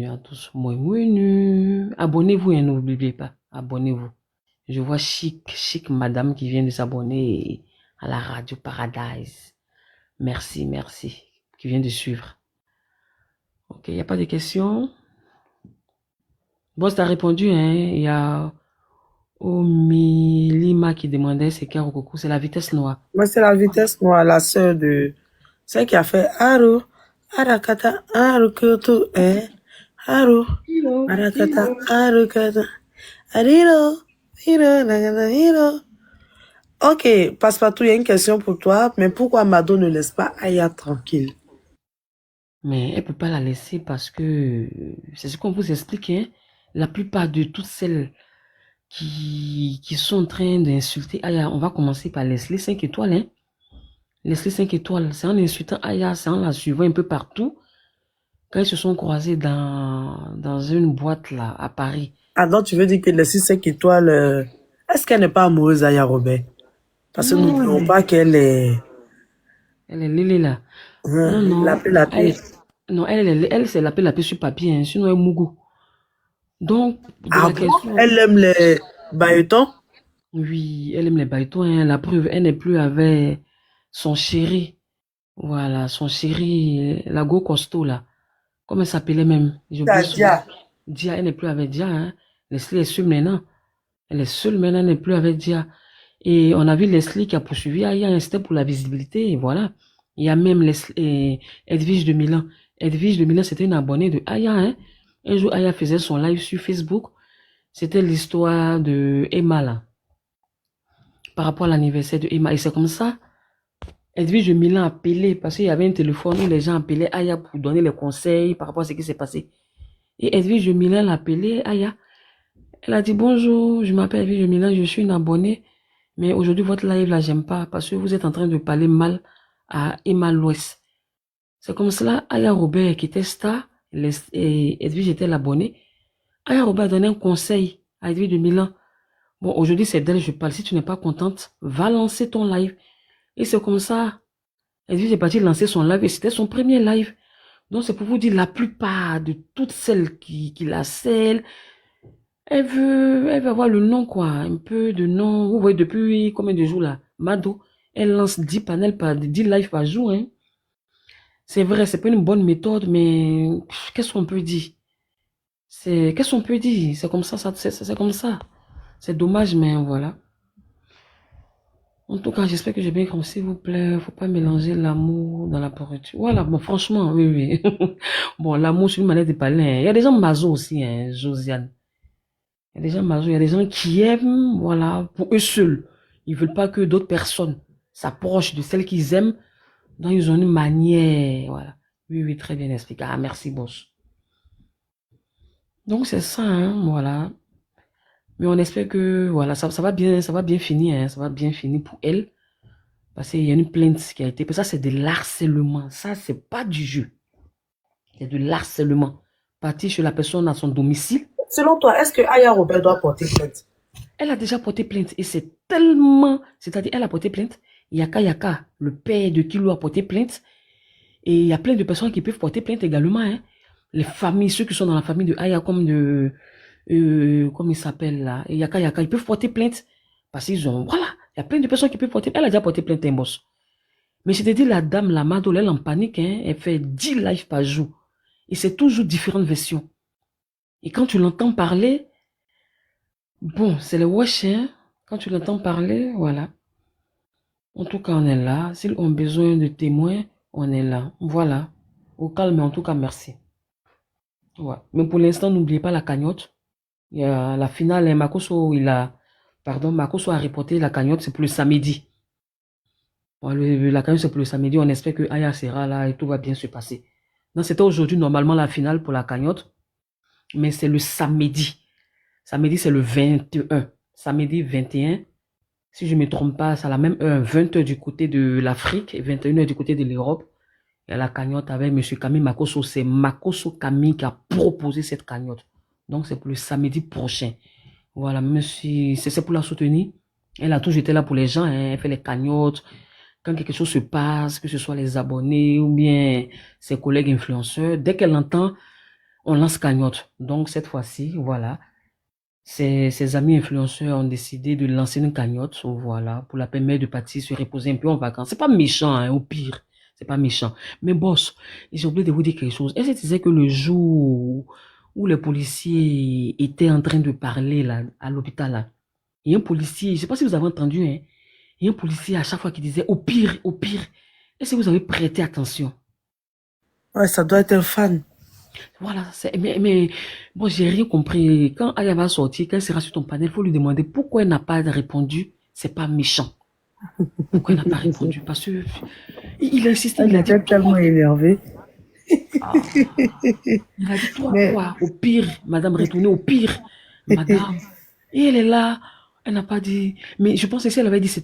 à tous. Abonnez-vous et n'oubliez pas. Abonnez-vous. Je vois chic madame qui vient de s'abonner à la radio Paradise. Merci. Qui vient de suivre. Ok, il n'y a pas de questions. Boss, t'as répondu, hein. Il y a Omilima qui demandait c'est Karokoko, c'est la vitesse noire. Moi, c'est la vitesse noire, la sœur de celle qui a fait Haru, Arakata, Arukoto, Haru, Arakata, Arukata, Ariro, Hiro. Ok, Passepartout, il y a une question pour toi, mais pourquoi Mado ne laisse pas Aya tranquille? Mais elle peut pas la laisser parce que c'est ce qu'on vous explique, hein. La plupart de toutes celles qui sont en train d'insulter Aya, on va commencer par Leslie 5 étoiles, hein. Leslie 5 étoiles, c'est en insultant Aya, c'est en la suivant un peu partout. Quand ils se sont croisés dans une boîte là, à Paris. Ah donc tu veux dire que Leslie 5 étoiles, est-ce qu'elle n'est pas amoureuse d'Aya Robert? Parce que Non, n'oublions pas qu'elle est elle est Lélé là. Non, non. lapé. Non, elle c'est lapé sur papier, hein, sinon elle est Mougou. Donc, de Ah la bon? question, Elle aime les baïtons? oui, elle aime les baïtons, hein, la preuve, elle n'est plus avec son chéri. Voilà, son chéri, la go costaud là. Comment elle s'appelait même? J'ai oublié son nom. Tadia. Dia, elle n'est plus avec Dia, hein. Leslie est seule maintenant. Elle est seule maintenant, elle n'est plus avec Dia. Et on a vu Leslie qui a poursuivi Aya, hein, c'était pour la visibilité, et voilà. Il y a même Edwige de Milan. Edwige de Milan, c'était une abonnée de Aya, hein. Un jour, Aya faisait son live sur Facebook. C'était l'histoire de Emma, là, par rapport à l'anniversaire de Emma. Et c'est comme ça, Edwige de Milan a appelé, parce qu'il y avait un téléphone où les gens appelaient Aya pour donner les conseils par rapport à ce qui s'est passé. Et Edwige de Milan l'a appelé Aya. Elle a dit bonjour, je m'appelle Edwige de Milan, je suis une abonnée. Mais aujourd'hui, votre live là, j'aime pas parce que vous êtes en train de parler mal à Emma Louest. C'est comme cela, Aya Robert qui était star, et Edwige était l'abonné. Aya Robert a donné un conseil à Edwige de Milan. Bon, aujourd'hui, c'est d'elle que je parle. Si tu n'es pas contente, va lancer ton live. Et c'est comme ça, Edwige est partie lancer son live et c'était son premier live. Donc, c'est pour vous dire, la plupart de toutes celles qui la scellent, elle veut avoir le nom, quoi. Un peu de nom. Vous voyez, depuis combien de jours, là? Mado, elle lance 10 panels 10 lives par jour, hein. C'est vrai, c'est pas une bonne méthode, mais qu'est-ce qu'on peut dire? Qu'est-ce qu'on peut dire? C'est comme ça, c'est comme ça. C'est dommage, mais voilà. En tout cas, j'espère que j'ai bien compris, s'il vous plaît. Faut pas mélanger l'amour dans la pourriture. Voilà, bon, franchement, oui, oui. Bon, l'amour, c'est une manière de parler, hein. Il y a des gens maso aussi, hein, Josiane. Il y a des gens maso, il y a des gens qui aiment, voilà, pour eux seuls. Ils veulent pas que d'autres personnes s'approchent de celles qu'ils aiment. Donc, ils ont une manière, voilà. Oui, oui, très bien expliqué. Ah, merci, boss. Donc, c'est ça, hein, voilà. Mais on espère que, voilà, ça va bien finir, hein, ça va bien finir pour elle. Parce qu'il y a une plainte qui a été, ça, c'est de l'harcèlement. Ça, c'est pas du jeu. C'est de l'harcèlement. Partir chez la personne à son domicile. Selon toi, est-ce que Aya Robert doit porter plainte? Elle a déjà porté plainte et c'est tellement, c'est-à-dire, elle a porté plainte. Yaka, le père de Kilo a porté plainte. Et il y a plein de personnes qui peuvent porter plainte également, hein. Les familles, ceux qui sont dans la famille de Aya, comme comment il s'appelle là, et Yaka, ils peuvent porter plainte. Parce qu'ils ont, voilà, il y a plein de personnes qui peuvent porter, elle a déjà porté plainte, un boss. Mais je te dis, la dame, la Madole, elle en panique, hein, elle fait 10 lives par jour. Et c'est toujours différentes versions. Et quand tu l'entends parler, bon, c'est le wesh, hein. Quand tu l'entends parler, voilà. En tout cas, on est là. S'ils ont besoin de témoins, on est là. Voilà. Au calme, en tout cas, merci. Ouais. Mais pour l'instant, n'oubliez pas la cagnotte. Il y a la finale, hein, Makoso a reporté la cagnotte, c'est pour le samedi. Ouais, la cagnotte, c'est pour le samedi. On espère que Aya sera là et tout va bien se passer. Non, c'était aujourd'hui, normalement, la finale pour la cagnotte. Mais c'est le samedi. Samedi, c'est le 21. Samedi 21. Si je ne me trompe pas, c'est à la même heure, 20h du côté de l'Afrique et 21h du côté de l'Europe. Il y a la cagnotte avec M. Camille Makoso. C'est Makoso Camille qui a proposé cette cagnotte. Donc, c'est pour le samedi prochain. Voilà, même si c'est pour la soutenir. Elle a toujours été là pour les gens, hein. Elle fait les cagnottes. Quand quelque chose se passe, que ce soit les abonnés ou bien ses collègues influenceurs, dès qu'elle entend, on lance cagnotte. Donc, cette fois-ci, voilà. Ses amis influenceurs ont décidé de lancer une cagnotte, voilà, pour la permettre de partir se reposer un peu en vacances. C'est pas méchant, hein, au pire. C'est pas méchant. Mais boss, j'ai oublié de vous dire quelque chose. Elle se disait que le jour où les policiers étaient en train de parler là, à l'hôpital, là, il y a un policier, je sais pas si vous avez entendu, hein, il y a un policier à chaque fois qui disait au pire, au pire. Est-ce que vous avez prêté attention? Ouais, ça doit être un fan. Voilà, mais bon, j'ai rien compris. Quand Aya va sortir, quand elle sera sur ton panel, il faut lui demander pourquoi elle n'a pas répondu. C'est pas méchant. Pourquoi elle n'a pas répondu? Parce que il a insisté, Elle il a dit était tellement énervée. ah, il a dit toi Mais quoi? Au pire, madame, retournez au pire, madame. Et elle est là, elle n'a pas dit. Mais je pense que si elle avait dit c'est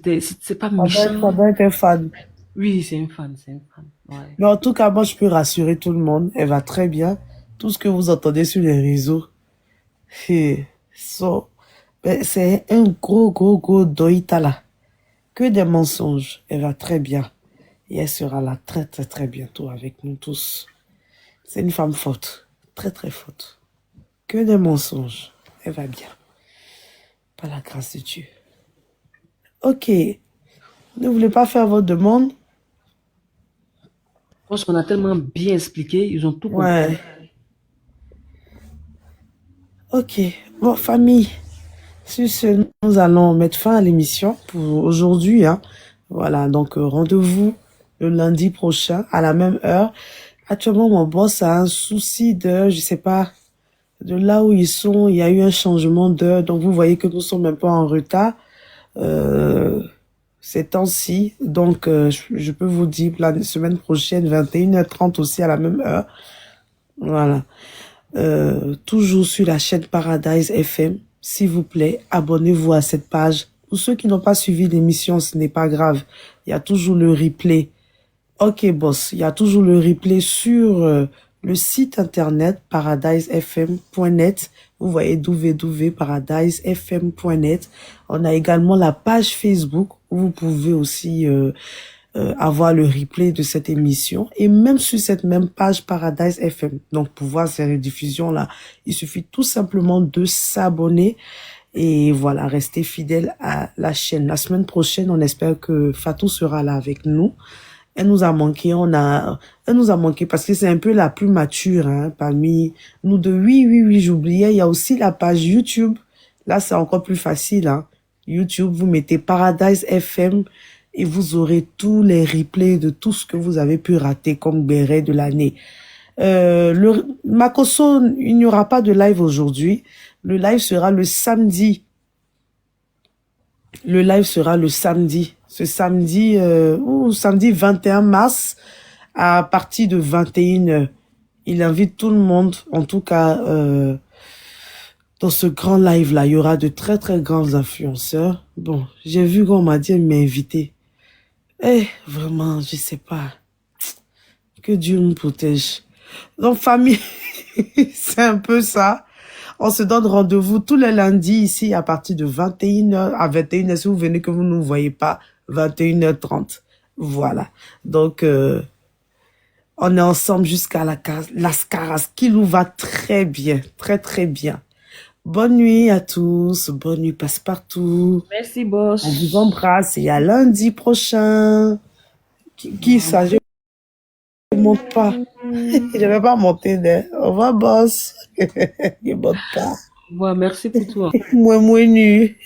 pas ça méchant. doit être un fan. Oui, c'est un fan, c'est un fan. Ouais. Mais en tout cas, moi, je peux rassurer tout le monde. Elle va très bien. Tout ce que vous entendez sur les réseaux, c'est c'est un gros doïta là. Que des mensonges. Elle va très bien. Et elle sera là très, très, très bientôt avec nous tous. C'est une femme forte. Très, très forte. Que des mensonges. Elle va bien. Par la grâce de Dieu. Ok. Ne voulez pas faire votre demande? Je pense qu'on a tellement bien expliqué, ils ont tout compris. Ouais. Ok. Bon, famille. Sur ce, nous allons mettre fin à l'émission pour aujourd'hui, hein. Voilà, donc rendez-vous le lundi prochain à la même heure. Actuellement, mon boss a un souci de, je sais pas, de là où ils sont, il y a eu un changement d'heure. Donc, vous voyez que nous sommes un peu en retard ces temps-ci. Donc, je peux vous dire, la semaine prochaine, 21h30 aussi à la même heure. Voilà. Toujours sur la chaîne Paradise FM. S'il vous plaît, abonnez-vous à cette page. Pour ceux qui n'ont pas suivi l'émission, ce n'est pas grave. Il y a toujours le replay. Ok, boss. Il y a toujours le replay sur le site internet paradisefm.net. Vous voyez www.paradisefm.net. On a également la page Facebook où vous pouvez aussi avoir le replay de cette émission. Et même sur cette même page Paradise FM. Donc, pour voir ces rediffusions-là, il suffit tout simplement de s'abonner. Et voilà, rester fidèle à la chaîne. La semaine prochaine, on espère que Fatou sera là avec nous. Elle nous a manqué, elle nous a manqué parce que c'est un peu la plus mature, hein, parmi nous deux. Oui, oui, oui, j'oubliais, il y a aussi la page YouTube. Là, c'est encore plus facile, hein. YouTube, vous mettez Paradise FM et vous aurez tous les replays de tout ce que vous avez pu rater comme béret de l'année. Makoso, il n'y aura pas de live aujourd'hui. Le live sera le samedi. Le live sera le samedi. Ce samedi, samedi 21 mars, à partir de 21h. Il invite tout le monde, en tout cas, dans ce grand live-là. Il y aura de très, très grands influenceurs. Bon, j'ai vu qu'on m'a dit, elle m'a invité. Eh, vraiment, je sais pas. Que Dieu nous protège. Donc, famille, c'est un peu ça. On se donne rendez-vous tous les lundis ici à partir de 21h à 21h. Si vous venez que vous ne nous voyez pas, 21h30. Voilà. Donc, on est ensemble jusqu'à la Lascaras, qui nous va très bien. Très, très bien. Bonne nuit à tous. Bonne nuit passe-partout. Merci, On boss. vous embrasse et à lundi prochain. Qui ça? Je ne monte pas. Je ne vais pas monter. Au revoir, boss. Je ne monte pas. Ouais, merci pour toi. Moi, nu.